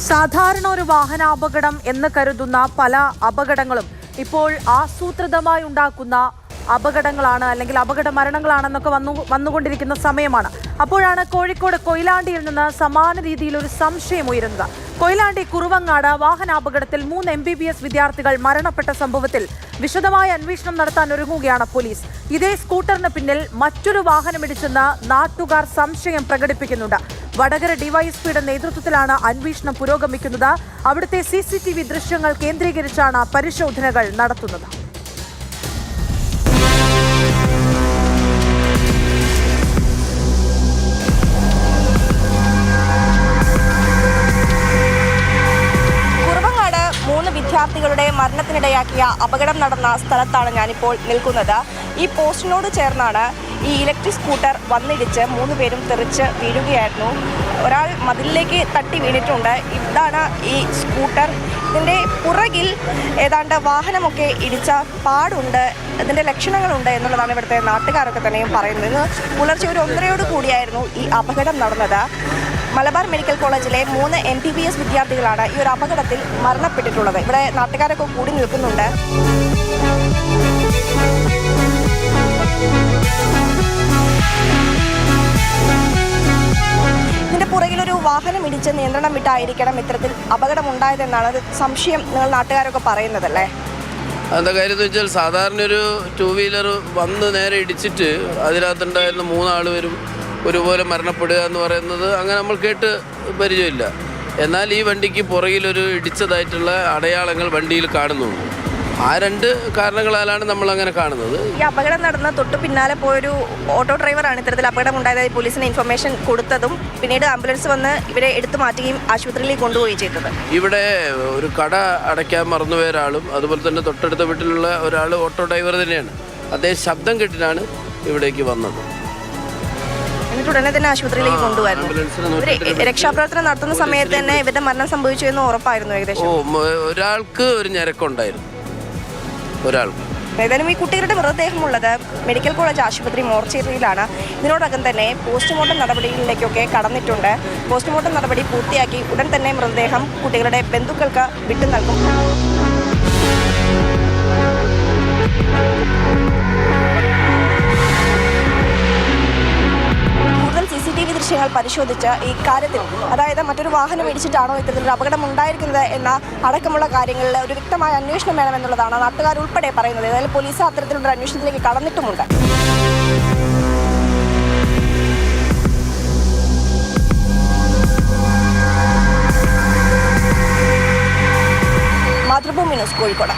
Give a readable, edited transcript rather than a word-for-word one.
സാധാരണ ഒരു വാഹനാപകടം എന്ന് കരുതുന്ന പല അപകടങ്ങളും ഇപ്പോൾ ആസൂത്രിതമായി ഉണ്ടാക്കുന്ന അപകടങ്ങളാണ്, അല്ലെങ്കിൽ അപകട മരണങ്ങളാണെന്നൊക്കെ വന്നുകൊണ്ടിരിക്കുന്ന സമയമാണ്. അപ്പോഴാണ് കോഴിക്കോട് കൊയിലാണ്ടിയിൽ നിന്ന് സമാന രീതിയിൽ ഒരു സംശയം ഉയരുന്നത്. കൊയിലാണ്ടി കുറുവങ്ങാട് വാഹനാപകടത്തിൽ 3 MBBS വിദ്യാർത്ഥികൾ മരണപ്പെട്ട സംഭവത്തിൽ വിശദമായ അന്വേഷണം നടത്താൻ ഒരുങ്ങുകയാണ് പോലീസ്. ഇതേ സ്കൂട്ടറിന് പിന്നിൽ മറ്റൊരു വാഹനമിടിച്ചെന്ന് നാട്ടുകാർ സംശയം പ്രകടിപ്പിക്കുന്നുണ്ട്. വടകര ഡിവൈഎസ്പിയുടെ നേതൃത്വത്തിലാണ് അന്വേഷണം പുരോഗമിക്കുന്നത്. അവിടുത്തെ CCTV ദൃശ്യങ്ങൾ കേന്ദ്രീകരിച്ചാണ് പരിശോധനകൾ നടത്തുന്നത്. വിദ്യാർത്ഥികളുടെ മരണത്തിനിടയാക്കിയ അപകടം നടന്ന സ്ഥലത്താണ് ഞാനിപ്പോൾ നിൽക്കുന്നത്. ഈ പോസ്റ്റിനോട് ചേർന്നാണ് ഈ ഇലക്ട്രിക് സ്കൂട്ടർ വന്നിടിച്ച് 3 പേരും തെറിച്ച് വീഴുകയായിരുന്നു. ഒരാൾ മതിലിലേക്ക് തട്ടി വീണിട്ടുണ്ട്. ഇതാണ് ഈ സ്കൂട്ടർ. ഇതിൻ്റെ പുറകിൽ ഏതാണ്ട് വാഹനമൊക്കെ ഇടിച്ച പാടുണ്ട്, ഇതിൻ്റെ ലക്ഷണങ്ങളുണ്ട് എന്നുള്ളതാണ് ഇവിടുത്തെ നാട്ടുകാരൊക്കെ തന്നെയും പറയുന്നത്. ഇന്ന് പുലർച്ചെ ഒരു 1:30 കൂടിയായിരുന്നു ഈ അപകടം നടന്നത്. മലബാർ മെഡിക്കൽ കോളേജിലെ 3 MBBS വിദ്യാർത്ഥികളാണ് ഈ ഒരു അപകടത്തിൽ മരണപ്പെട്ടിട്ടുള്ളത്. ഇവിടെ നാട്ടുകാരൊക്കെ കൂടി നിൽക്കുന്നുണ്ട്. ഇതിന്റെ പുറകിലൊരു വാഹനം ഇടിച്ച് നിയന്ത്രണം വിട്ടായിരിക്കണം ഇത്തരത്തിൽ അപകടമുണ്ടായതെന്നാണ് സംശയം നിങ്ങൾ നാട്ടുകാരൊക്കെ പറയുന്നതല്ലേ? എന്താ കാര്യം എന്ന് വെച്ചാൽ, സാധാരണ ഒരു 2 വീലർ വന്ന് നേരെ ഇടിച്ചിട്ട് അതിനകത്തുണ്ടായിരുന്ന 3 ആൾ വരും ഒരുപോലെ മരണപ്പെടുക എന്ന് പറയുന്നത് അങ്ങനെ നമ്മൾ കേട്ട് പരിചയമില്ല. എന്നാൽ ഈ വണ്ടിക്ക് പുറകിലൊരു ഇടിച്ചതായിട്ടുള്ള അടയാളങ്ങൾ വണ്ടിയിൽ കാണുന്നുണ്ട്. ആ 2 കാരണങ്ങളാലാണ് നമ്മൾ അങ്ങനെ കാണുന്നത്. ഈ അപകടം നടന്ന തൊട്ട് പിന്നാലെ പോയൊരു ഓട്ടോ ഡ്രൈവറാണ് ഇത്തരത്തിൽ അപകടം ഉണ്ടായതായി പോലീസിന് ഇൻഫർമേഷൻ കൊടുത്തതും പിന്നീട് ആംബുലൻസ് വന്ന് ഇവരെ എടുത്തു മാറ്റുകയും ആശുപത്രിയിലേക്ക് കൊണ്ടുപോവുകയും ചെയ്തത്. ഇവിടെ ഒരു കട അടയ്ക്കാൻ മറന്നുപോയ ഒരാളും അതുപോലെ തന്നെ തൊട്ടടുത്ത വീട്ടിലുള്ള ഒരാൾ ഓട്ടോ ഡ്രൈവർ തന്നെയാണ്. അദ്ദേഹം ശബ്ദം കേട്ടിട്ടാണ് ഇവിടേക്ക് വന്നത്. ഉടനെ തന്നെ ആശുപത്രിയിലേക്ക് കൊണ്ടുപോയിരുന്നു. രക്ഷാപ്രവർത്തനം നടത്തുന്ന സമയത്ത് തന്നെ ഇവരുടെ മരണം സംഭവിച്ചു എന്ന് ഉറപ്പായിരുന്നു ഏകദേശം. ഒരാൾക്ക് ഒരു ഞരക്കുണ്ടായിരുന്നു. ഒരാൾക്ക് ഏതായാലും ഈ കുട്ടികളുടെ മൃതദേഹമുള്ളത് മെഡിക്കൽ കോളേജ് ആശുപത്രി മോർച്ചറിയിലാണ്. ഇതിനോടകം തന്നെ പോസ്റ്റ്മോർട്ടം നടപടികളിലേക്കൊക്കെ കടന്നിട്ടുണ്ട്. പോസ്റ്റ്മോർട്ടം നടപടി പൂർത്തിയാക്കി ഉടൻ തന്നെ മൃതദേഹം കുട്ടികളുടെ ബന്ധുക്കൾക്ക് വിട്ടു നൽകും. CCTV ദൃശ്യങ്ങൾ പരിശോധിച്ച് ഈ കാര്യത്തിൽ, അതായത് മറ്റൊരു വാഹനം ഇടിച്ചിട്ടാണോ ഇത്തരത്തിലൊരു അപകടം ഉണ്ടായിരിക്കുന്നത് എന്ന അടക്കമുള്ള കാര്യങ്ങളിൽ ഒരു വ്യക്തമായ അന്വേഷണം വേണമെന്നുള്ളതാണ് നാട്ടുകാരുൾപ്പെടെ പറയുന്നത്. ഏതായാലും പോലീസ് അത്തരത്തിലുള്ള അന്വേഷണത്തിലേക്ക് കടന്നിട്ടുമുണ്ട്. മാതൃഭൂമി ന്യൂസ്, കോഴിക്കോട്.